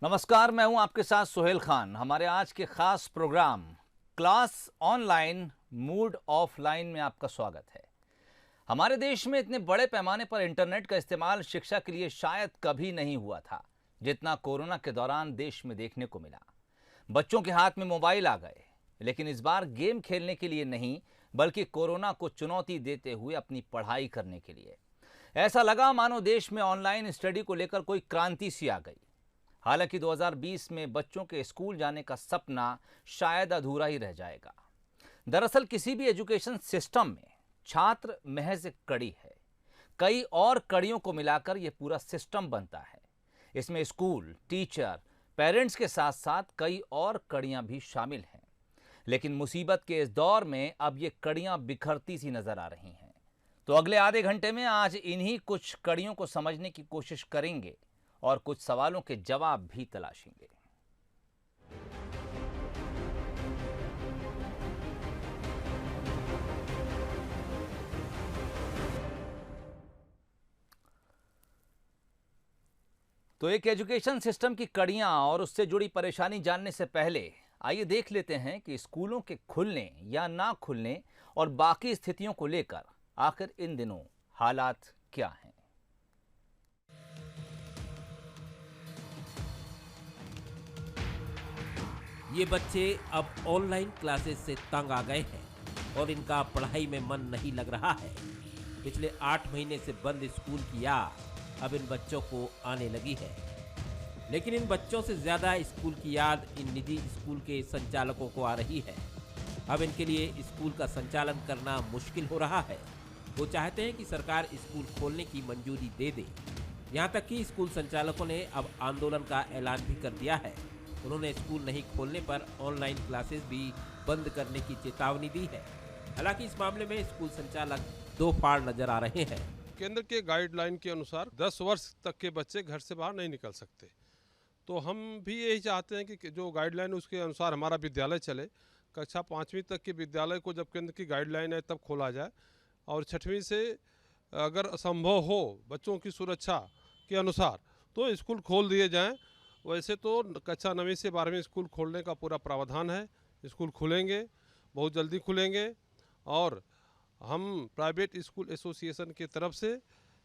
नमस्कार, मैं हूं आपके साथ सुहेल खान। हमारे आज के खास programme class online mood offline में आपका स्वागत है। हमारे देश में इतने बड़े पैमाने पर इंटरनेट का इस्तेमाल शिक्षा के लिए शायद कभी नहीं हुआ था जितना कोरोना के दौरान देश में देखने को मिला। बच्चों के हाथ में मोबाइल आ गए, लेकिन इस बार गेम खेलने के लिए नहीं बल्कि कोरोना को चुनौती देते हुए अपनी पढ़ाई करने के लिए। ऐसा लगा मानो देश में ऑनलाइन स्टडी को लेकर कोई क्रांति सी आ गई। हालांकि 2020 में बच्चों के स्कूल जाने का सपना शायद अधूरा ही रह जाएगा। दरअसल किसी भी एजुकेशन सिस्टम में छात्र महज एक कड़ी है, कई और कड़ियों को मिलाकर यह पूरा सिस्टम बनता है। इसमें स्कूल, टीचर, पेरेंट्स के साथ साथ कई और कड़ियां भी शामिल हैं। लेकिन मुसीबत के इस दौर में अब ये कड़ियां बिखरती सी नजर आ रही हैं। तो अगले आधे घंटे में आज इन्हीं कुछ कड़ियों को समझने की कोशिश करेंगे और कुछ सवालों के जवाब भी तलाशेंगे। तो एक एजुकेशन सिस्टम की कड़ियां और उससे जुड़ी परेशानी जानने से पहले आइए देख लेते हैं कि स्कूलों के खुलने या ना खुलने और बाकी स्थितियों को लेकर आखिर इन दिनों हालात क्या हैं। ये बच्चे अब ऑनलाइन क्लासेस से तंग आ गए हैं और इनका पढ़ाई में मन नहीं लग रहा है। पिछले 8 महीने से बंद स्कूल की याद अब इन बच्चों को आने लगी है। लेकिन इन बच्चों से ज़्यादा स्कूल की याद इन निजी स्कूल के संचालकों को आ रही है। अब इनके लिए स्कूल का संचालन करना मुश्किल हो रहा है। वो चाहते हैं कि सरकार स्कूल खोलने की मंजूरी दे दे। यहाँ तक कि स्कूल संचालकों ने अब आंदोलन का ऐलान भी कर दिया है। उन्होंने स्कूल नहीं खोलने पर ऑनलाइन क्लासेस भी बंद करने की चेतावनी दी है। हालांकि इस मामले में स्कूल संचालक दो फाड़ नजर आ रहे हैं। केंद्र के गाइडलाइन के अनुसार 10 वर्ष तक के बच्चे घर से बाहर नहीं निकल सकते। तो हम भी यही चाहते हैं कि जो गाइडलाइन उसके अनुसार हमारा विद्यालय चले। कक्षा 5वीं तक के विद्यालय को जब केंद्र की गाइडलाइन है तब खोला जाए, और 6वीं से अगर असंभव हो बच्चों की सुरक्षा के अनुसार तो स्कूल खोल दिए जाएँ। वैसे तो कक्षा 9वीं से 12वीं स्कूल खोलने का पूरा प्रावधान है। स्कूल खुलेंगे, बहुत जल्दी खुलेंगे, और हम प्राइवेट स्कूल एसोसिएशन की तरफ से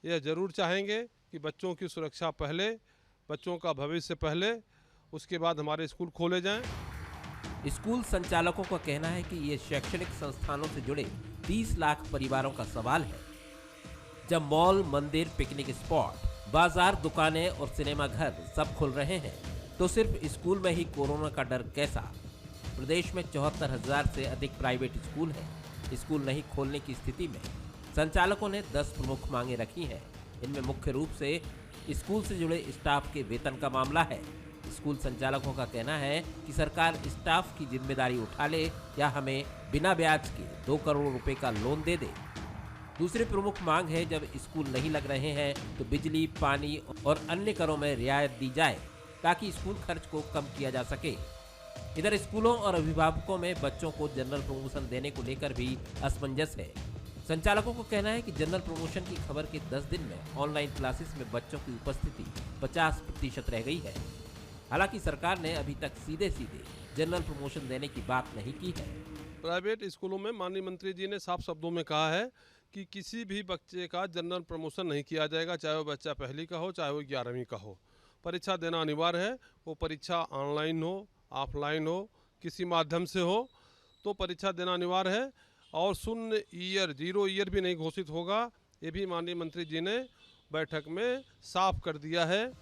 यह ज़रूर चाहेंगे कि बच्चों की सुरक्षा पहले, बच्चों का भविष्य पहले, उसके बाद हमारे स्कूल खोले जाएं। स्कूल संचालकों का कहना है कि ये शैक्षणिक संस्थानों से जुड़े 30 लाख परिवारों का सवाल है। जब मॉल, मंदिर, पिकनिक स्पॉट, बाजार, दुकानें और सिनेमा घर सब खुल रहे हैं तो सिर्फ स्कूल में ही कोरोना का डर कैसा? प्रदेश में 74,000 से अधिक प्राइवेट स्कूल हैं। स्कूल नहीं खोलने की स्थिति में संचालकों ने 10 प्रमुख मांगे रखी हैं। इनमें मुख्य रूप से स्कूल से जुड़े स्टाफ के वेतन का मामला है। स्कूल संचालकों का कहना है कि सरकार स्टाफ की जिम्मेदारी उठा ले या हमें बिना ब्याज के 2 करोड़ रुपए का लोन दे दे। दूसरी प्रमुख मांग है, जब स्कूल नहीं लग रहे हैं तो बिजली, पानी और अन्य करों में रियायत दी जाए ताकि स्कूल खर्च को कम किया जा सके। इधर स्कूलों और अभिभावकों में बच्चों को जनरल प्रमोशन देने को लेकर भी असमंजस है। संचालकों को कहना है कि जनरल प्रमोशन की खबर के 10 दिन में ऑनलाइन क्लासेस में बच्चों की उपस्थिति 50% रह गई है। हालांकि सरकार ने अभी तक सीधे सीधे जनरल प्रमोशन देने की बात नहीं की है। प्राइवेट स्कूलों में माननीय मंत्री जी ने साफ शब्दों में कहा है कि किसी भी बच्चे का जनरल प्रमोशन नहीं किया जाएगा, चाहे वो बच्चा पहली का हो चाहे वो 11वीं का हो। परीक्षा देना अनिवार्य है। वो परीक्षा ऑनलाइन हो, ऑफलाइन हो, किसी माध्यम से हो, तो परीक्षा देना अनिवार्य है। और शून्य ईयर, 0 ईयर भी नहीं घोषित होगा। ये भी माननीय मंत्री जी ने बैठक में साफ कर दिया है।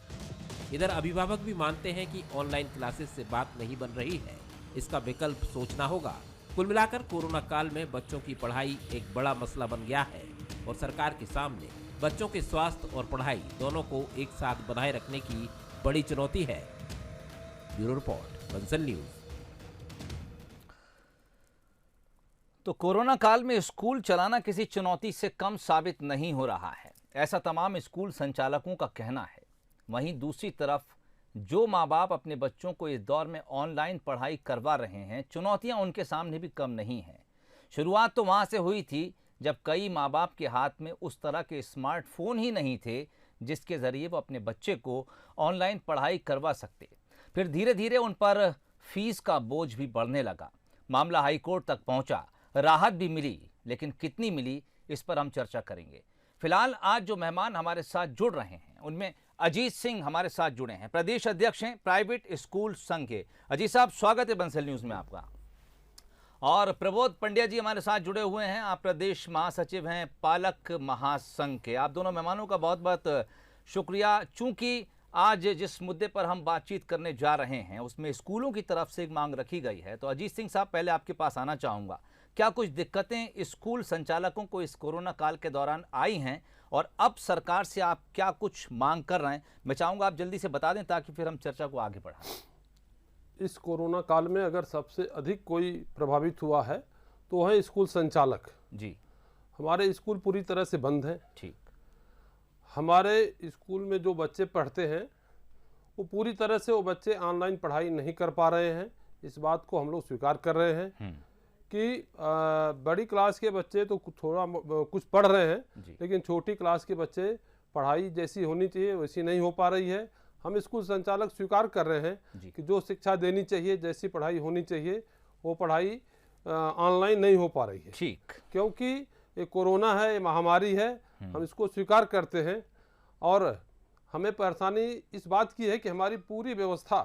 इधर अभिभावक भी मानते हैं कि ऑनलाइन क्लासेस से बात नहीं बन रही है, इसका विकल्प सोचना होगा। कुल मिलाकर कोरोना काल में बच्चों की पढ़ाई एक बड़ा मसला बन गया है और सरकार के सामने बच्चों के स्वास्थ्य और पढ़ाई दोनों को एक साथ बनाए रखने की बड़ी चुनौती है। Bureau report, Bansal news. तो कोरोना काल में स्कूल चलाना किसी चुनौती से कम साबित नहीं हो रहा है, ऐसा तमाम स्कूल संचालकों का कहना है। वहीं दूसरी तरफ जो माँ बाप अपने बच्चों को इस दौर में ऑनलाइन पढ़ाई करवा रहे हैं, चुनौतियां उनके सामने भी कम नहीं हैं। शुरुआत तो वहां से हुई थी जब कई माँ बाप के हाथ में उस तरह के स्मार्टफोन ही नहीं थे जिसके ज़रिए वो अपने बच्चे को ऑनलाइन पढ़ाई करवा सकते। फिर धीरे धीरे उन पर फीस का बोझ भी बढ़ने लगा। मामला हाई कोर्ट तक पहुंचा, राहत भी मिली, लेकिन कितनी मिली इस पर हम चर्चा करेंगे। फिलहाल आज जो मेहमान हमारे साथ जुड़ रहे हैं उनमें अजीत सिंह हमारे साथ जुड़े हैं, प्रदेश अध्यक्ष हैं प्राइवेट स्कूल संघ के। अजीत साहब, स्वागत है बंसल न्यूज में आपका। और प्रबोध पंड्या जी हमारे साथ जुड़े हुए हैं, आप प्रदेश महासचिव हैं पालक महासंघ के। आप दोनों मेहमानों का बहुत बहुत शुक्रिया। चूंकि आज जिस मुद्दे पर हम बातचीत करने जा रहे हैं उसमें स्कूलों की तरफ से एक मांग रखी गई है, तो अजीत सिंह साहब पहले आपके पास आना चाहूँगा। क्या कुछ दिक्कतें स्कूल संचालकों को इस कोरोना काल के दौरान आई हैं और अब सरकार से आप क्या कुछ मांग कर रहे हैं? मैं चाहूँगा आप जल्दी से बता दें ताकि फिर हम चर्चा को आगे बढ़ाएं। इस कोरोना काल में अगर सबसे अधिक कोई प्रभावित हुआ है तो है स्कूल संचालक जी। हमारे स्कूल पूरी तरह से बंद हैं। ठीक। हमारे स्कूल में जो बच्चे पढ़ते हैं वो पूरी तरह से वो बच्चे ऑनलाइन पढ़ाई नहीं कर पा रहे हैं। इस बात को हम लोग स्वीकार कर रहे हैं कि बड़ी क्लास के बच्चे तो थोड़ा कुछ पढ़ रहे हैं, लेकिन छोटी क्लास के बच्चे पढ़ाई जैसी होनी चाहिए वैसी नहीं हो पा रही है। हम स्कूल संचालक स्वीकार कर रहे हैं कि जो शिक्षा देनी चाहिए, जैसी पढ़ाई होनी चाहिए, वो पढ़ाई ऑनलाइन नहीं हो पा रही है। ठीक। क्योंकि ये कोरोना है, ये महामारी है, हम इसको स्वीकार करते हैं। और हमें परेशानी इस बात की है कि हमारी पूरी व्यवस्था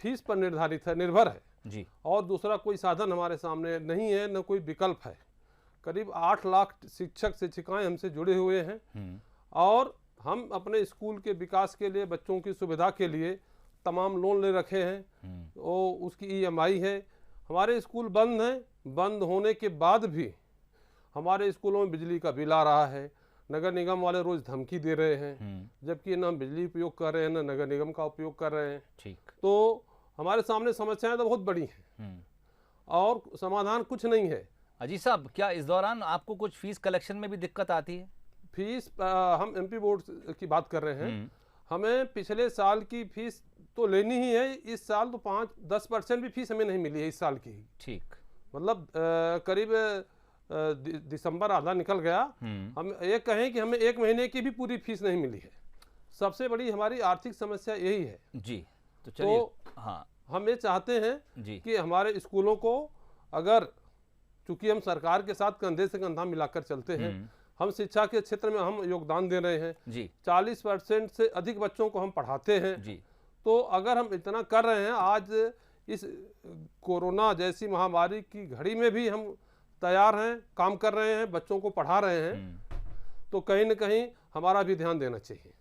फीस पर निर्भर है जी। और दूसरा कोई साधन हमारे सामने नहीं है, न कोई विकल्प है। करीब 8 लाख शिक्षक शिक्षिकाएं हमसे जुड़े हुए हैं और हम अपने स्कूल के विकास के लिए, बच्चों की सुविधा के लिए तमाम लोन ले रखे हैं। वो उसकी EMI है। हमारे स्कूल बंद हैं। बंद होने के बाद भी हमारे स्कूलों में बिजली का बिल आ रहा है। नगर निगम वाले रोज धमकी दे रहे हैं, जबकि न हम बिजली उपयोग कर रहे हैं न नगर निगम का उपयोग कर रहे हैं। ठीक। तो हमारे सामने समस्याएं तो बहुत बड़ी हैं और समाधान कुछ नहीं है। अजीत साहब, क्या इस दौरान आपको कुछ फीस कलेक्शन में भी दिक्कत आती है? फीस हम MP बोर्ड की बात कर रहे हैं। हमें पिछले साल की फीस तो लेनी ही है। इस साल तो 5-10% भी फीस हमें नहीं मिली है इस साल की। ठीक। मतलब करीब दिसंबर आधा निकल गया, हम ये कहें कि हमें 1 महीने की भी पूरी फीस नहीं मिली है। सबसे बड़ी हमारी आर्थिक समस्या यही है जी। तो चलिए, हाँ, हम ये चाहते हैं जी कि हमारे स्कूलों को, अगर चूंकि हम सरकार के साथ कंधे से कंधा मिलाकर चलते हैं, हम शिक्षा के क्षेत्र में हम योगदान दे रहे हैं जी। 40% से अधिक बच्चों को हम पढ़ाते हैं जी। तो अगर हम इतना कर रहे हैं, आज इस कोरोना जैसी महामारी की घड़ी में भी हम तैयार हैं, काम कर रहे हैं, बच्चों को पढ़ा रहे हैं, तो कहीं न कहीं हमारा भी ध्यान देना चाहिए।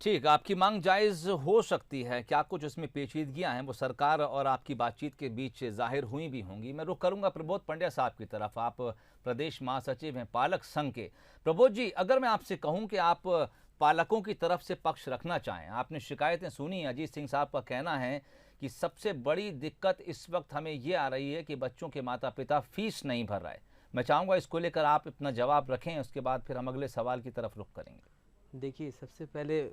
ठीक, आपकी मांग जायज़ हो सकती है। क्या कुछ उसमें पेचीदगियां हैं वो सरकार और आपकी बातचीत के बीच जाहिर हुई भी होंगी। मैं रुख करूंगा प्रबोध पंड्या साहब की तरफ। आप प्रदेश महासचिव हैं पालक संघ के। प्रबोध जी, अगर मैं आपसे कहूं कि आप पालकों की तरफ से पक्ष रखना चाहें, आपने शिकायतें सुनी, अजीत सिंह साहब का कहना है कि सबसे बड़ी दिक्कत इस वक्त हमें ये आ रही है कि बच्चों के माता पिता फीस नहीं भर रहे। मैं चाहूँगा इसको लेकर आप अपना जवाब रखें, उसके बाद फिर हम अगले सवाल की तरफ रुख करेंगे। देखिए, सबसे पहले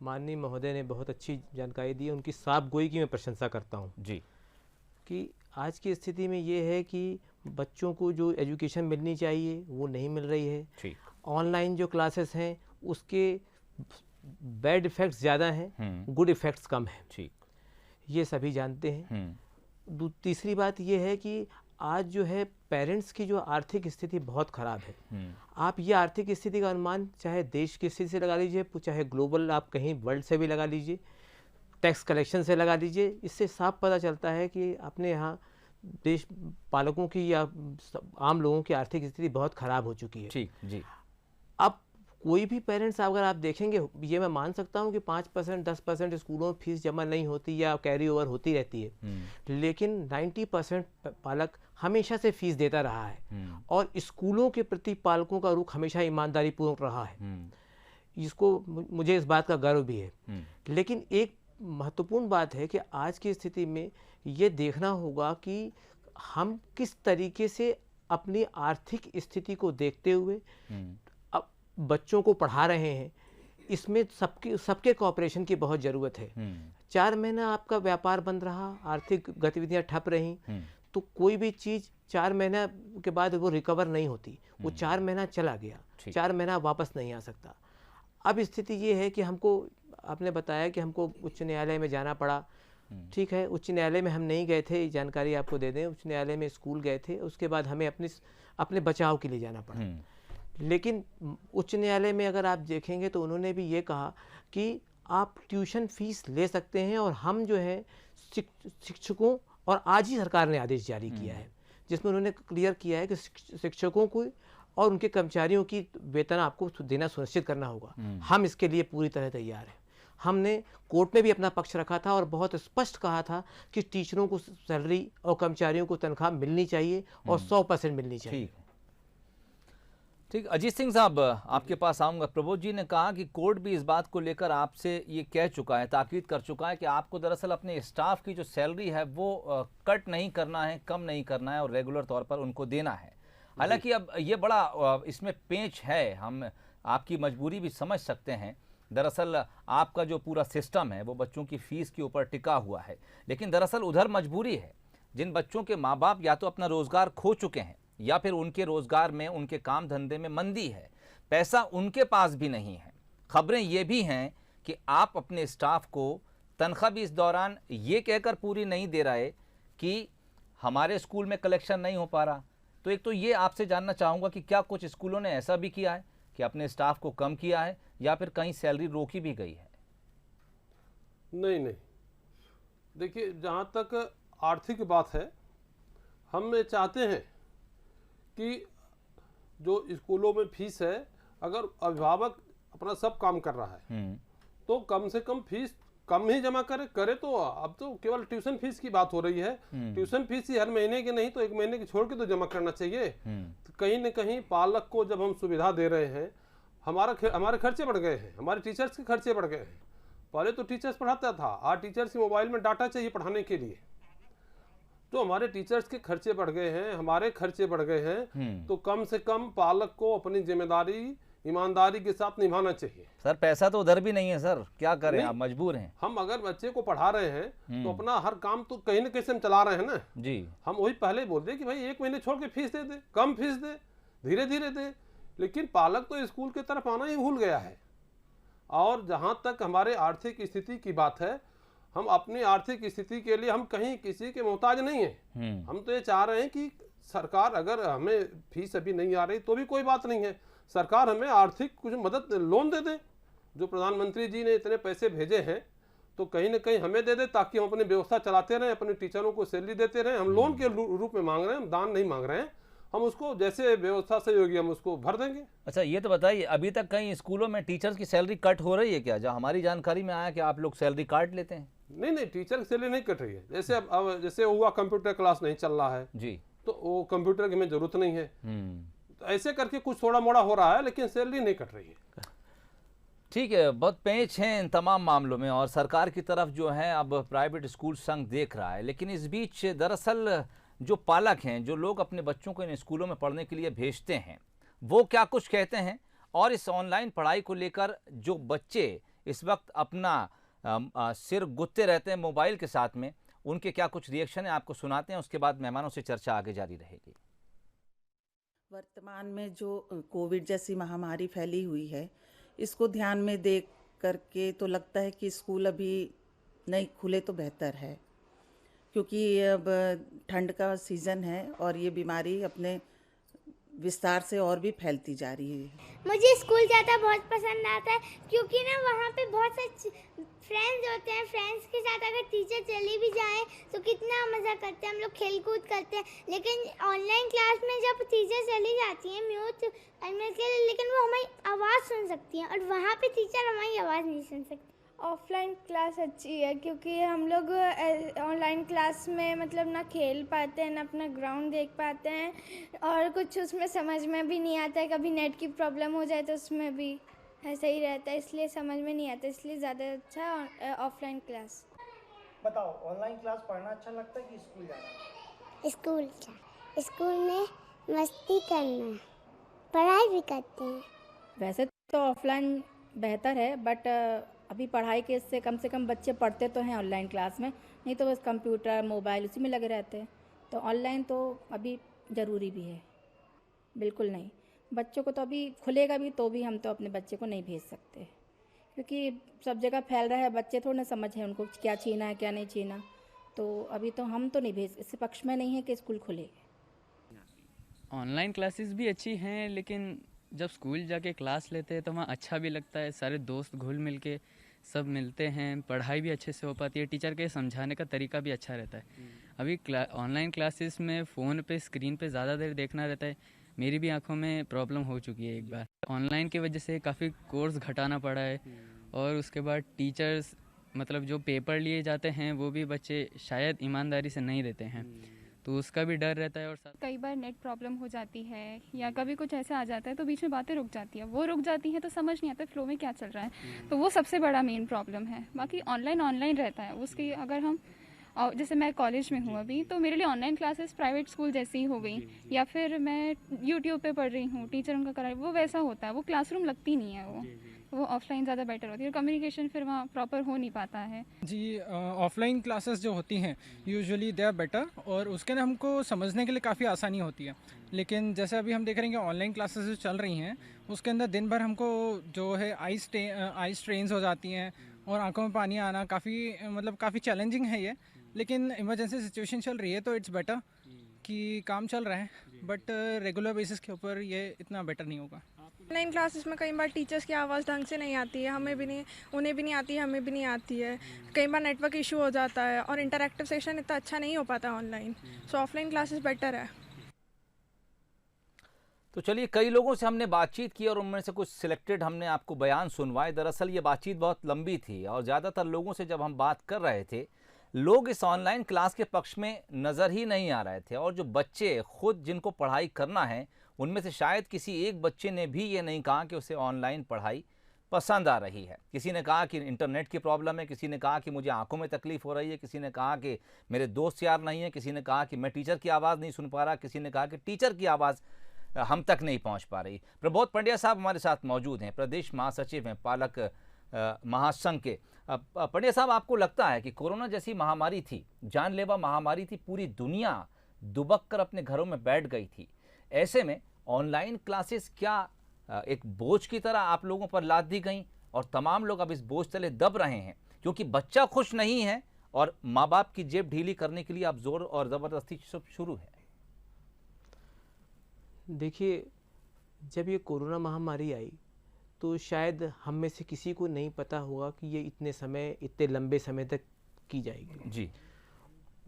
माननीय महोदय ने बहुत अच्छी जानकारी दी, उनकी साफ गोई की मैं प्रशंसा करता हूँ जी। कि आज की स्थिति में ये है कि बच्चों को जो एजुकेशन मिलनी चाहिए वो नहीं मिल रही है। ठीक। ऑनलाइन जो क्लासेस हैं उसके बैड इफ़ेक्ट्स ज़्यादा हैं, गुड इफ़ेक्ट्स कम हैं। ठीक। ये सभी जानते हैं। तीसरी बात ये है कि आज जो है पेरेंट्स की जो आर्थिक स्थिति बहुत ख़राब है। आप ये आर्थिक स्थिति का अनुमान चाहे देश की स्थिति से लगा लीजिए, चाहे ग्लोबल आप कहीं वर्ल्ड से भी लगा लीजिए, टैक्स कलेक्शन से लगा लीजिए, इससे साफ पता चलता है कि अपने यहाँ देश पालकों की या आम लोगों की आर्थिक स्थिति बहुत ख़राब हो चुकी है। ठीक जी। अब कोई भी पेरेंट्स अगर आप देखेंगे, ये मैं मान सकता हूँ कि 5% 10% स्कूलों में फीस जमा नहीं होती या कैरी ओवर होती रहती है, लेकिन 90% पालक हमेशा से फीस देता रहा है और स्कूलों के प्रति पालकों का रुख हमेशा ईमानदारी पूर्ण रहा है। इसको मुझे इस बात का गर्व भी है। लेकिन एक महत्वपूर्ण बात है कि आज की स्थिति में ये देखना होगा कि हम किस तरीके से अपनी आर्थिक स्थिति को देखते हुए अब बच्चों को पढ़ा रहे हैं। इसमें सबके कोऑपरेशन की बहुत ज़रूरत है। 4 महीना आपका व्यापार बंद रहा, आर्थिक गतिविधियां ठप रहीं, तो कोई भी चीज़ 4 महीना के बाद वो रिकवर नहीं होती। वो 4 महीना चला गया, 4 महीना वापस नहीं आ सकता। अब स्थिति ये है कि हमको, आपने बताया कि हमको उच्च न्यायालय में जाना पड़ा, ठीक है, उच्च न्यायालय में हम नहीं गए थे, ये जानकारी आपको दे दें। उच्च न्यायालय में स्कूल गए थे, उसके बाद हमें अपने बचाव के लिए जाना पड़ा। लेकिन उच्च न्यायालय में अगर आप देखेंगे तो उन्होंने भी ये कहा कि आप ट्यूशन फीस ले सकते हैं, और हम जो है शिक्षकों, और आज ही सरकार ने आदेश जारी किया है जिसमें उन्होंने क्लियर किया है कि शिक्षकों को और उनके कर्मचारियों की वेतन आपको देना सुनिश्चित करना होगा। हम इसके लिए पूरी तरह तैयार हैं। हमने कोर्ट में भी अपना पक्ष रखा था और बहुत स्पष्ट कहा था कि टीचरों को सैलरी और कर्मचारियों को तनख्वाह मिलनी चाहिए और 100% मिलनी चाहिए। ठीक, अजीत सिंह साहब आपके पास आऊंगा। प्रबोध जी ने कहा कि कोर्ट भी इस बात को लेकर आपसे ये कह चुका है, ताकीद कर चुका है कि आपको दरअसल अपने स्टाफ की जो सैलरी है वो कट नहीं करना है, कम नहीं करना है और रेगुलर तौर पर उनको देना है। हालांकि अब ये बड़ा इसमें पेंच है, हम आपकी मजबूरी भी समझ सकते हैं। दरअसल आपका जो पूरा सिस्टम है वो बच्चों की फीस के ऊपर टिका हुआ है, लेकिन दरअसल उधर मजबूरी है। जिन बच्चों के माँ बाप या तो अपना रोजगार खो चुके हैं या फिर उनके रोजगार में, उनके काम धंधे में मंदी है, पैसा उनके पास भी नहीं है। खबरें ये भी हैं कि आप अपने स्टाफ को तनख्वाह भी इस दौरान ये कहकर पूरी नहीं दे रहे कि हमारे स्कूल में कलेक्शन नहीं हो पा रहा। तो एक तो ये आपसे जानना चाहूँगा कि क्या कुछ स्कूलों ने ऐसा भी किया है कि अपने स्टाफ को कम किया है या फिर कहीं सैलरी रोकी भी गई है? नहीं, देखिए, जहाँ तक आर्थिक बात है, हम ये चाहते हैं कि जो स्कूलों में फीस है, अगर अभिभावक अपना सब काम कर रहा है तो कम से कम फीस कम ही जमा करे। तो अब तो केवल ट्यूशन फीस की बात हो रही है। ट्यूशन फीस ही हर महीने की नहीं तो एक महीने की छोड़ के तो जमा करना चाहिए। तो कहीं न कहीं पालक को जब हम सुविधा दे रहे हैं, हमारे खर्चे बढ़ गए हैं, हमारे टीचर्स के खर्चे बढ़ गए हैं। पहले तो टीचर्स पढ़ाता था, आज टीचर्स के मोबाइल में डाटा चाहिए पढ़ाने के लिए, तो हमारे टीचर्स के खर्चे बढ़ गए हैं, हमारे खर्चे बढ़ गए हैं। तो कम से कम पालक को अपनी जिम्मेदारी ईमानदारी के साथ निभाना चाहिए। सर पैसा तो उधर भी नहीं है सर, क्या करें, आप मजबूर हैं। हम अगर बच्चे को पढ़ा रहे हैं तो अपना हर काम तो कहीं न कहीं से हम चला रहे हैं ना जी। हम वही पहले बोल दे कि भाई एक महीने छोड़ के फीस दे, कम फीस दे, धीरे धीरे दे। लेकिन पालक तो स्कूल की तरफ आना ही भूल गया है। और जहाँ तक हमारे आर्थिक स्थिति की बात है, हम अपनी आर्थिक स्थिति के लिए हम कहीं किसी के मोहताज नहीं है। हम तो ये चाह रहे हैं कि सरकार, अगर हमें फीस अभी नहीं आ रही तो भी कोई बात नहीं है, सरकार हमें आर्थिक कुछ मदद, लोन दे दे। जो प्रधानमंत्री जी ने इतने पैसे भेजे हैं तो कहीं ना कहीं हमें दे दे, ताकि हम अपनी व्यवस्था चलाते रहें, अपने टीचरों को सैलरी देते रहें। हम लोन के रूप में मांग रहे हैं, हम दान नहीं मांग रहे हैं। हम उसको जैसे व्यवस्था से होगी हम उसको भर देंगे। अच्छा, ये तो बताइए, अभी तक कहीं स्कूलों में टीचर्स की सैलरी कट हो रही है क्या? जब हमारी जानकारी में आया कि आप लोग सैलरी काट लेते हैं। नहीं, टीचर की सैलरी नहीं कट रही है। जैसे अब जैसे हुआ कंप्यूटर क्लास नहीं चल रहा है जी, तो वो कंप्यूटर की हमें जरूरत नहीं है, तो ऐसे करके कुछ थोड़ा मोड़ा हो रहा है, लेकिन सैलरी नहीं कट रही है। ठीक है, बहुत पेंच हैं इन तमाम मामलों में और सरकार की तरफ जो है अब प्राइवेट स्कूल संघ देख रहा है। लेकिन इस बीच दरअसल जो पालक हैं, जो लोग अपने बच्चों को इन स्कूलों में पढ़ने के लिए भेजते हैं, वो क्या कुछ कहते हैं, और इस ऑनलाइन पढ़ाई को लेकर जो बच्चे इस वक्त अपना सिर गुत्ते रहते हैं मोबाइल के साथ में, उनके क्या कुछ रिएक्शन है, आपको सुनाते हैं। उसके बाद मेहमानों से चर्चा आगे जारी रहेगी। वर्तमान में जो कोविड जैसी महामारी फैली हुई है, इसको ध्यान में देख करके तो लगता है कि स्कूल अभी नहीं खुले तो बेहतर है, क्योंकि अब ठंड का सीज़न है और ये बीमारी अपने विस्तार से और भी फैलती जा रही है। मुझे स्कूल जाना बहुत पसंद आता है, क्योंकि ना वहाँ पे बहुत से फ्रेंड्स होते हैं। फ्रेंड्स के साथ अगर टीचर चली भी जाए तो कितना मज़ा करते हैं, हम लोग खेल कूद करते हैं। लेकिन ऑनलाइन क्लास में जब टीचर चली जाती हैं म्यूट के लिए, लेकिन वो हमारी आवाज़ सुन सकती हैं, और वहाँ पे टीचर हमारी आवाज़ नहीं सुन सकती। ऑफलाइन क्लास अच्छी है, क्योंकि हम लोग ऑनलाइन क्लास में मतलब ना खेल पाते हैं, ना अपना ग्राउंड देख पाते हैं, और कुछ उसमें समझ में भी नहीं आता है। कभी नेट की प्रॉब्लम हो जाए तो उसमें भी ऐसा ही रहता है, इसलिए समझ में नहीं आता, इसलिए ज़्यादा अच्छा ऑफलाइन क्लास। बताओ, ऑनलाइन क्लास पढ़ना अच्छा लगता है कि स्कूल जाना? स्कूल में मस्ती करना, पढ़ाई भी करते हैं। वैसे तो ऑफलाइन बेहतर है, बट अभी पढ़ाई के इससे कम से कम बच्चे पढ़ते तो हैं ऑनलाइन क्लास में, नहीं तो बस कंप्यूटर मोबाइल उसी में लगे रहते हैं। तो ऑनलाइन तो अभी ज़रूरी भी है, बिल्कुल नहीं। बच्चों को तो अभी खुलेगा भी तो भी हम तो अपने बच्चे को नहीं भेज सकते, क्योंकि सब जगह फैल रहा है, बच्चे थोड़ा ना समझ है उनको क्या छीना है क्या नहीं छीना। तो अभी तो हम तो नहीं भेज, इस पक्ष में नहीं है कि स्कूल खुले। ऑनलाइन क्लासेस भी अच्छी हैं, लेकिन जब स्कूल जाके क्लास लेते हैं तो वहाँ अच्छा भी लगता है, सारे दोस्त घुल मिल के सब मिलते हैं, पढ़ाई भी अच्छे से हो पाती है, टीचर के समझाने का तरीका भी अच्छा रहता है। अभी ऑनलाइन क्लासेस में फ़ोन पे स्क्रीन पे ज़्यादा देर देखना रहता है, मेरी भी आंखों में प्रॉब्लम हो चुकी है एक बार। ऑनलाइन की वजह से काफ़ी कोर्स घटाना पड़ा है, और उसके बाद टीचर्स मतलब जो पेपर लिए जाते हैं वो भी बच्चे शायद ईमानदारी से नहीं देते हैं, तो उसका भी डर रहता है। और साथ कई बार नेट प्रॉब्लम हो जाती है या कभी कुछ ऐसा आ जाता है तो बीच में बातें रुक जाती है, वो रुक जाती हैं तो समझ नहीं आता फ्लो में क्या चल रहा है, तो वो सबसे बड़ा मेन प्रॉब्लम है। बाकी ऑनलाइन रहता है उसकी, अगर हम जैसे मैं कॉलेज में हूँ अभी, तो मेरे लिए ऑनलाइन क्लासेस प्राइवेट स्कूल जैसी ही हो गई, या फिर मैं यूट्यूब पे पढ़ रही हूँ, टीचर उनका करा, वो वैसा होता है, वो क्लासरूम लगती नहीं है, वो ऑफलाइन ज़्यादा बेटर होती है, और कम्युनिकेशन फिर वहाँ प्रॉपर हो नहीं पाता है। जी, ऑफलाइन क्लासेस जो होती हैं यूजुअली दे आर बेटर, और उसके अंदर हमको समझने के लिए काफ़ी आसानी होती है। लेकिन जैसे अभी हम देख रहे हैं कि ऑनलाइन क्लासेस जो चल रही हैं उसके अंदर दिन भर हमको जो है आई स्ट्रेन्स हो जाती हैं और आंखों में पानी आना काफ़ी चैलेंजिंग है ये। लेकिन इमरजेंसी सिचुएशन चल रही है तो इट्स बेटर कि काम चल रहा है, बट रेगुलर बेसिस के ऊपर ये इतना बेटर नहीं होगा। ऑनलाइन क्लासेस में कई बार टीचर्स की आवाज़ ढंग से नहीं आती है, उन्हें भी नहीं आती है, हमें भी नहीं आती है। कई बार नेटवर्क इशू हो जाता है और इंटरैक्टिव सेशन इतना अच्छा नहीं हो पाता ऑनलाइन, सो ऑफलाइन क्लासेस बेटर है। तो चलिए, कई लोगों से हमने बातचीत की और उनमें से कुछ सिलेक्टेड हमने आपको बयान सुनवाए। दरअसल ये बातचीत बहुत लंबी थी और ज़्यादातर लोगों से जब हम बात कर रहे थे, लोग इस ऑनलाइन क्लास के पक्ष में नज़र ही नहीं आ रहे थे, और जो बच्चे खुद जिनको पढ़ाई करना है उनमें से शायद किसी एक बच्चे ने भी ये नहीं कहा कि उसे ऑनलाइन पढ़ाई पसंद आ रही है। किसी ने कहा कि इंटरनेट की प्रॉब्लम है, किसी ने कहा कि मुझे आंखों में तकलीफ हो रही है, किसी ने कहा कि मेरे दोस्त यार नहीं है, किसी ने कहा कि मैं टीचर की आवाज़ नहीं सुन पा रहा, किसी ने कहा कि टीचर की आवाज़ हम तक नहीं पहुंच पा रही। प्रबोध पंड्या साहब हमारे साथ मौजूद हैं, प्रदेश महासचिव हैं पालक महासंघ के। पंड्या साहब, आपको लगता है कि कोरोना जैसी महामारी थी, जानलेवा महामारी थी, पूरी दुनिया दुबक कर अपने घरों में बैठ गई थी, ऐसे में ऑनलाइन क्लासेस क्या एक बोझ की तरह आप लोगों पर लाद दी गई और तमाम लोग अब इस बोझ तले दब रहे हैं क्योंकि बच्चा खुश नहीं है और माँ बाप की जेब ढीली करने के लिए अब जोर और ज़बरदस्ती सब शुरू है? देखिए, जब ये कोरोना महामारी आई तो शायद हम में से किसी को नहीं पता होगा कि ये इतने लंबे समय तक की जाएगी। जी,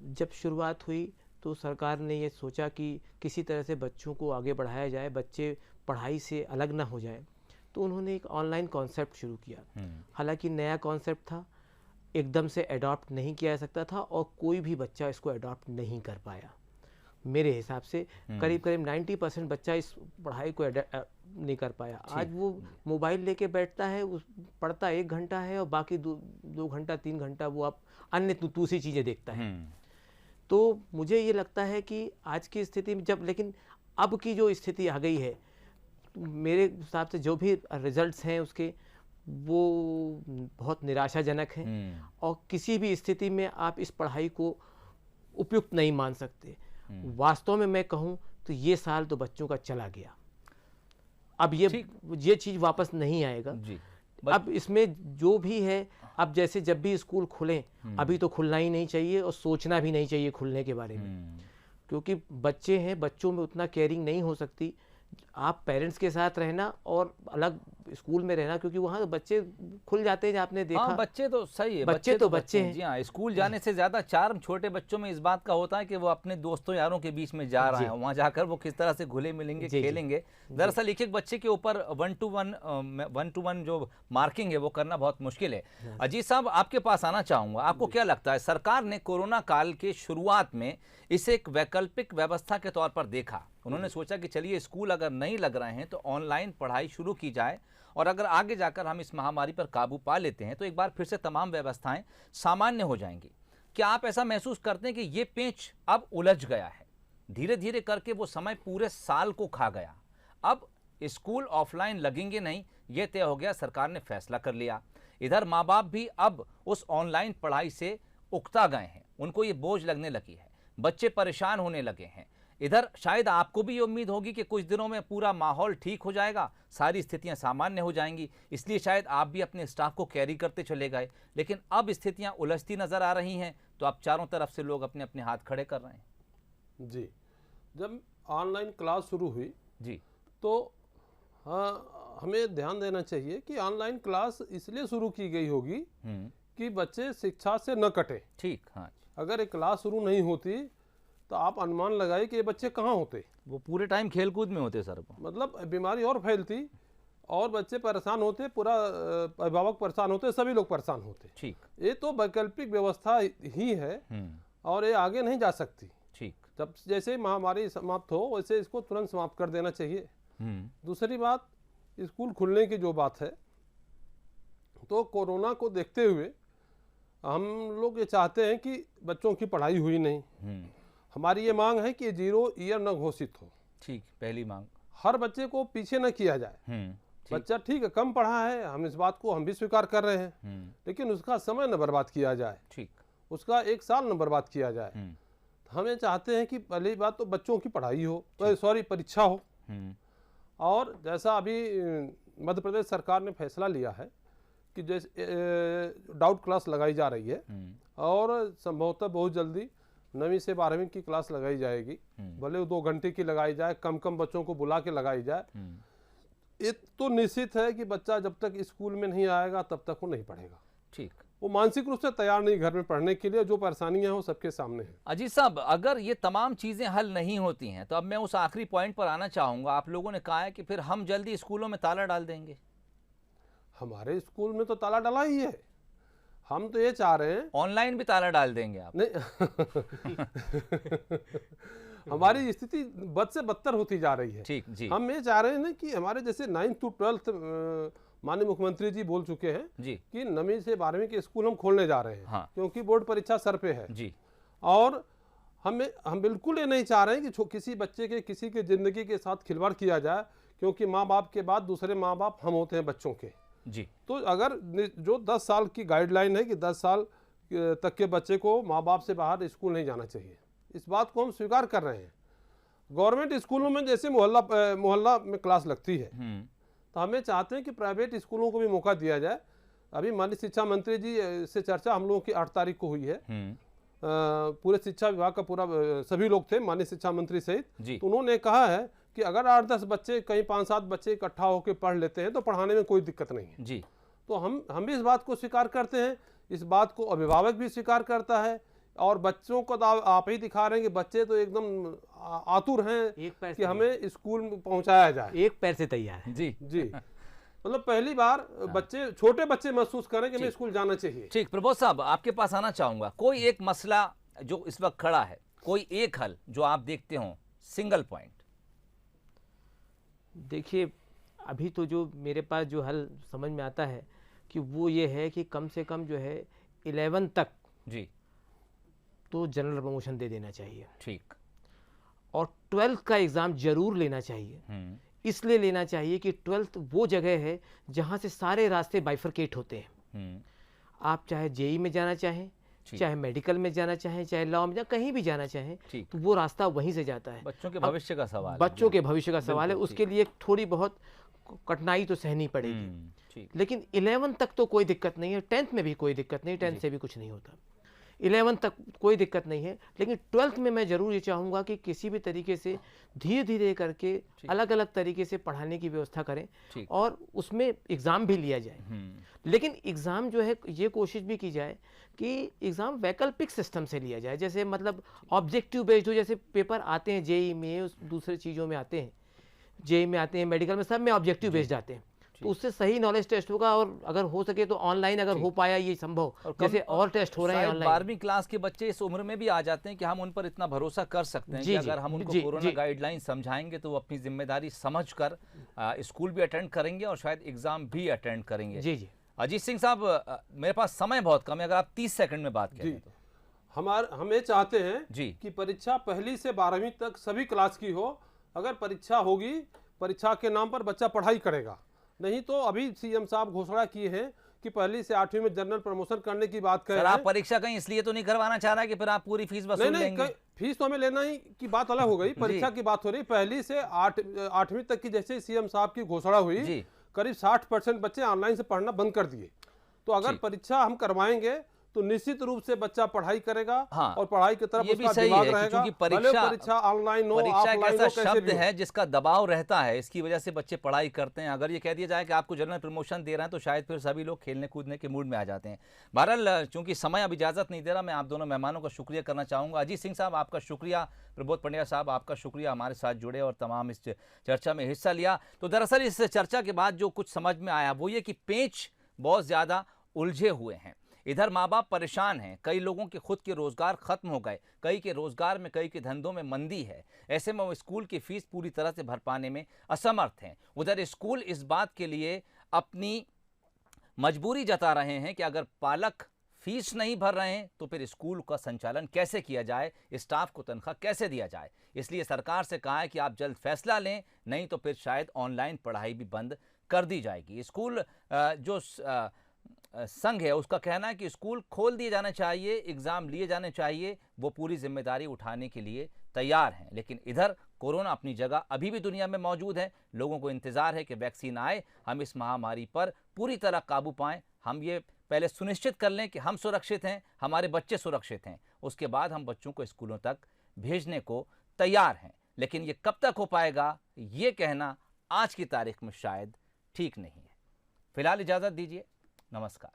जब शुरुआत हुई तो सरकार ने ये सोचा कि किसी तरह से बच्चों को आगे बढ़ाया जाए, बच्चे पढ़ाई से अलग ना हो जाए, तो उन्होंने एक ऑनलाइन कॉन्सेप्ट शुरू किया। हालांकि नया कॉन्सेप्ट था, एकदम से अडॉप्ट नहीं किया जा सकता था और कोई भी बच्चा इसको अडॉप्ट नहीं कर पाया। मेरे हिसाब से करीब 90% बच्चा इस पढ़ाई को नहीं कर पाया। आज वो मोबाइल लेके बैठता है, पढ़ता 1 घंटा है और बाकी 2 घंटा 3 घंटा वो आप अन्य दूसरी चीज़ें देखता है। तो मुझे ये लगता है कि आज की स्थिति में लेकिन अब की जो स्थिति आ गई है, मेरे हिसाब से जो भी रिजल्ट्स हैं उसके, वो बहुत निराशाजनक हैं और किसी भी स्थिति में आप इस पढ़ाई को उपयुक्त नहीं मान सकते। वास्तव में मैं कहूँ तो ये साल तो बच्चों का चला गया, अब ये चीज़ वापस नहीं आएगा जी। अब इसमें जो भी है, अब जैसे जब भी स्कूल खुलें, अभी तो खुलना ही नहीं चाहिए और सोचना भी नहीं चाहिए खुलने के बारे में, क्योंकि बच्चे हैं, बच्चों में उतना केयरिंग नहीं हो सकती। आप पेरेंट्स के साथ रहना और अलग स्कूल में रहना, क्योंकि वहाँ बच्चे खुल जाते हैं, आपने देखा। बच्चे तो सही है, बच्चे हैं जी हाँ। स्कूल जाने से ज्यादा चार्म छोटे बच्चों में इस बात का होता है कि वो अपने दोस्तों यारों के बीच में जा रहे हैं, वहाँ जाकर वो किस तरह से घुले मिलेंगे, खेलेंगे। दरअसल एक बच्चे के ऊपर 1-to-1 जो मार्किंग है वो करना बहुत मुश्किल है। अजीत साहब, आपके पास आना चाहूंगा, आपको क्या लगता है, सरकार ने कोरोना काल के शुरुआत में इसे एक वैकल्पिक व्यवस्था के तौर पर देखा, उन्होंने सोचा कि चलिए स्कूल अगर नहीं लग रहे हैं तो ऑनलाइन पढ़ाई शुरू की जाए, और अगर आगे जाकर हम इस महामारी पर काबू पा लेते हैं तो एक बार फिर से तमाम व्यवस्थाएं सामान्य हो जाएंगी। क्या आप ऐसा महसूस करते हैं कि ये पेंच अब उलझ गया है, धीरे धीरे करके वो समय पूरे साल को खा गया, अब स्कूल ऑफलाइन लगेंगे नहीं, ये तय हो गया, सरकार ने फैसला कर लिया। इधर माँ बाप भी अब उस ऑनलाइन पढ़ाई से उकता गए हैं, उनको ये बोझ लगने लगी है, बच्चे परेशान होने लगे हैं। इधर शायद आपको भी ये उम्मीद होगी कि कुछ दिनों में पूरा माहौल ठीक हो जाएगा, सारी स्थितियां सामान्य हो जाएंगी, इसलिए शायद आप भी अपने स्टाफ को कैरी करते चले गए। लेकिन अब स्थितियां उलझती नजर आ रही हैं, तो अब चारों तरफ से लोग अपने अपने हाथ खड़े कर रहे हैं। जी, जब ऑनलाइन क्लास शुरू हुई जी, तो हाँ, हमें ध्यान देना चाहिए कि ऑनलाइन क्लास इसलिए शुरू की गई होगी कि बच्चे शिक्षा से न कटे। ठीक, हाँ। अगर एक क्लास शुरू नहीं होती तो आप अनुमान लगाए कि ये बच्चे कहाँ होते, वो पूरे टाइम खेलकूद में होते सर। मतलब बीमारी और फैलती और बच्चे परेशान होते, पूरा अभिभावक परेशान होते, सभी लोग परेशान होते। ठीक, ये तो वैकल्पिक व्यवस्था ही है और ये आगे नहीं जा सकती। ठीक, जब जैसे महामारी समाप्त हो वैसे इसको तुरंत समाप्त कर देना चाहिए। दूसरी बात, स्कूल खुलने की जो बात है, तो कोरोना को देखते हुए हम लोग ये चाहते हैं कि बच्चों की पढ़ाई हुई नहीं। हमारी ये मांग है कि 0 ईयर न घोषित हो। ठीक, पहली मांग। हर बच्चे को पीछे न किया जाए। बच्चा ठीक है, कम पढ़ा है, हम इस बात को हम भी स्वीकार कर रहे हैं, लेकिन उसका समय न बर्बाद किया जाए। ठीक, उसका 1 साल न बर्बाद किया जाए। हमें चाहते हैं कि पहली बात तो बच्चों की पढ़ाई हो, सॉरी परीक्षा हो। और जैसा अभी मध्य प्रदेश सरकार ने फैसला लिया है कि जैसे डाउट क्लास लगाई जा रही है और संभवतः बहुत जल्दी 9वीं से 12वीं की क्लास लगाई जाएगी, भले वो 2 घंटे की लगाई जाए, कम कम बच्चों को बुला के लगाई जाए। ये तो निश्चित है कि बच्चा जब तक स्कूल में नहीं आएगा तब तक वो नहीं पढ़ेगा। ठीक, वो मानसिक रूप से तैयार नहीं घर में पढ़ने के लिए, जो परेशानियां हैं वो सबके सामने हैं। अजीत साहब, अगर ये तमाम चीज़ें हल नहीं होती हैं तो अब मैं उस आखिरी पॉइंट पर आना चाहूँगा। आप लोगों ने कहा है कि फिर हम जल्दी स्कूलों में ताला डाल देंगे। हमारे स्कूल में तो ताला डाला ही है। हम तो ये चाह रहे हैं ऑनलाइन भी ताला डाल देंगे आप। नहीं हमारी स्थिति बद से बदतर होती जा रही है। ठीक जी, हम ये चाह रहे हैं ना कि हमारे जैसे 9th to 12th माननीय मुख्यमंत्री जी बोल चुके हैं जी कि 9वीं से 12वीं के स्कूल हम खोलने जा रहे हैं। हाँ। क्योंकि बोर्ड परीक्षा सर पे है जी। और हम बिल्कुल ये नहीं चाह रहे हैं कि किसी बच्चे के किसी के ज़िंदगी के साथ खिलवाड़ किया जाए, क्योंकि माँ बाप के बाद दूसरे माँ बाप हम होते हैं बच्चों के। जी, तो अगर जो 10 साल की गाइडलाइन है कि 10 साल तक के बच्चे को माँ बाप से बाहर स्कूल नहीं जाना चाहिए, इस बात को हम स्वीकार कर रहे हैं। गवर्नमेंट स्कूलों में जैसे मोहल्ला में क्लास लगती है, तो हमें चाहते हैं कि प्राइवेट स्कूलों को भी मौका दिया जाए। अभी माननीय शिक्षा मंत्री जी से चर्चा हम लोगों की 8 तारीख को हुई है। पूरे शिक्षा विभाग का पूरा सभी लोग थे, माननीय शिक्षा मंत्री सहित। तो उन्होंने कहा है कि अगर 8-10 बच्चे, कहीं 5-7 बच्चे इकट्ठा होकर पढ़ लेते हैं तो पढ़ाने में कोई दिक्कत नहीं है जी। तो हम भी इस बात को स्वीकार करते हैं, इस बात को अभिभावक भी स्वीकार करता है। और बच्चों को तो आप ही दिखा रहे हैं कि बच्चे तो एकदम आतुर हैं कि हमें स्कूल में पहुंचाया जाए। एक पैर से तैयार है। जी जी, मतलब पहली बार बच्चे, छोटे बच्चे महसूस करें कि हमें स्कूल जाना चाहिए। ठीक, प्रबोध साहब आपके पास आना चाहूंगा। कोई एक मसला जो इस वक्त खड़ा है, कोई एक हल जो आप देखते हो, सिंगल पॉइंट। देखिए, अभी तो जो मेरे पास जो हल समझ में आता है कि वो ये है कि कम से कम जो है 11 तक जी तो जनरल प्रमोशन दे देना चाहिए। ठीक, और 12th का एग्ज़ाम जरूर लेना चाहिए। इसलिए लेना चाहिए कि 12th वो जगह है जहाँ से सारे रास्ते बाइफरकेट होते हैं। आप चाहे जेई में जाना चाहें, चाहे मेडिकल में जाना चाहें, चाहे लॉ में, कहीं भी जाना चाहें, तो वो रास्ता वहीं से जाता है। बच्चों के भविष्य का सवाल है। बच्चों के भविष्य का सवाल है, उसके लिए थोड़ी बहुत कठिनाई तो सहनी पड़ेगी। लेकिन 11 तक तो कोई दिक्कत नहीं है, 10th में भी कोई दिक्कत नहीं, 10th से भी कुछ नहीं होता, 11 तक कोई दिक्कत नहीं है। लेकिन 12th में मैं ज़रूर ये चाहूँगा कि किसी भी तरीके से धीरे धीरे करके अलग अलग तरीके से पढ़ाने की व्यवस्था करें और उसमें एग्ज़ाम भी लिया जाए। लेकिन एग्ज़ाम जो है ये कोशिश भी की जाए कि एग्ज़ाम वैकल्पिक सिस्टम से लिया जाए, जैसे मतलब ऑब्जेक्टिव बेस्ड हो। जैसे पेपर आते हैं जेई में, दूसरे चीज़ों में आते हैं, जेई में आते हैं, मेडिकल में, सब में ऑब्जेक्टिव बेस्ड आते हैं, तो उससे सही नॉलेज टेस्ट होगा। और अगर हो सके तो ऑनलाइन अगर हो पाया ये संभव, जैसे और टेस्ट हो रहे हैं ऑनलाइन। 12वीं क्लास के बच्चे इस उम्र में भी आ जाते हैं कि हम उन पर इतना भरोसा कर सकते हैं कि अगर हम उनको कोरोना गाइडलाइन समझाएंगे तो वो अपनी जिम्मेदारी समझकर स्कूल भी अटेंड करेंगे और शायद एग्जाम भी अटेंड करेंगे। जी जी। अजीत सिंह साहब, मेरे पास समय बहुत कम है, अगर आप 30 सेकंड में बात करें तो। हम ये चाहते हैं कि परीक्षा 1ली से 12वीं तक सभी क्लास की हो। अगर परीक्षा होगी, परीक्षा के नाम पर बच्चा पढ़ाई करेगा, नहीं तो अभी सीएम साहब घोषणा किए हैं कि पहली से 8वीं में जनरल प्रमोशन करने की बात कर सर रहे आप हैं। परीक्षा कहीं इसलिए तो नहीं करवाना चाह रहा कि फिर आप पूरी फीस वसूल लेंगे? फीस तो हमें लेना ही की बात अलग हो गई, परीक्षा की बात हो रही। पहली से 8वीं तक की जैसे सीएम साहब की घोषणा हुई, करीब 60% बच्चे ऑनलाइन से पढ़ना बंद कर दिए। तो अगर परीक्षा हम करवाएंगे तो निश्चित रूप से बच्चा पढ़ाई करेगा और पढ़ाई की तरफ उसका दिमाग रहेगा। परीक्षा ऑनलाइन हो, परीक्षा एक ऐसा कैसे शब्द है जिसका दबाव रहता है, इसकी वजह से बच्चे पढ़ाई करते हैं। अगर ये कह दिया जाए कि आपको जनरल प्रमोशन दे रहे हैं तो शायद फिर सभी लोग खेलने कूदने के मूड में आ जाते हैं। बहरहाल चूंकि समय अब इजाजत नहीं दे रहा, मैं आप दोनों मेहमानों का शुक्रिया करना चाहूंगा। अजीत सिंह साहब आपका शुक्रिया, प्रबोध पंड्या साहब आपका शुक्रिया, हमारे साथ जुड़े और तमाम इस चर्चा में हिस्सा लिया। तो दरअसल इस चर्चा के बाद जो कुछ समझ में आया वो ये कि पेंच बहुत ज्यादा उलझे हुए हैं। इधर माँ बाप परेशान हैं, कई लोगों के खुद के रोजगार खत्म हो गए, कई के रोजगार में, कई के धंधों में मंदी है। ऐसे में वो स्कूल की फीस पूरी तरह से भर पाने में असमर्थ हैं। उधर स्कूल इस बात के लिए अपनी मजबूरी जता रहे हैं कि अगर पालक फीस नहीं भर रहे हैं तो फिर स्कूल का संचालन कैसे किया जाए, स्टाफ को तनख्वाह कैसे दिया जाए। इसलिए सरकार से कहा है कि आप जल्द फैसला लें, नहीं तो फिर शायद ऑनलाइन पढ़ाई भी बंद कर दी जाएगी। स्कूल जो संघ है उसका कहना है कि स्कूल खोल दिए जाने चाहिए, एग्जाम लिए जाने चाहिए, वो पूरी जिम्मेदारी उठाने के लिए तैयार हैं। लेकिन इधर कोरोना अपनी जगह अभी भी दुनिया में मौजूद है। लोगों को इंतजार है कि वैक्सीन आए, हम इस महामारी पर पूरी तरह काबू पाएं। हम ये पहले सुनिश्चित कर लें कि हम सुरक्षित हैं, हमारे बच्चे सुरक्षित हैं, उसके बाद हम बच्चों को स्कूलों तक भेजने को तैयार हैं। लेकिन ये कब तक हो पाएगा ये कहना आज की तारीख में शायद ठीक नहीं है। फिलहाल इजाज़त दीजिए, नमस्कार।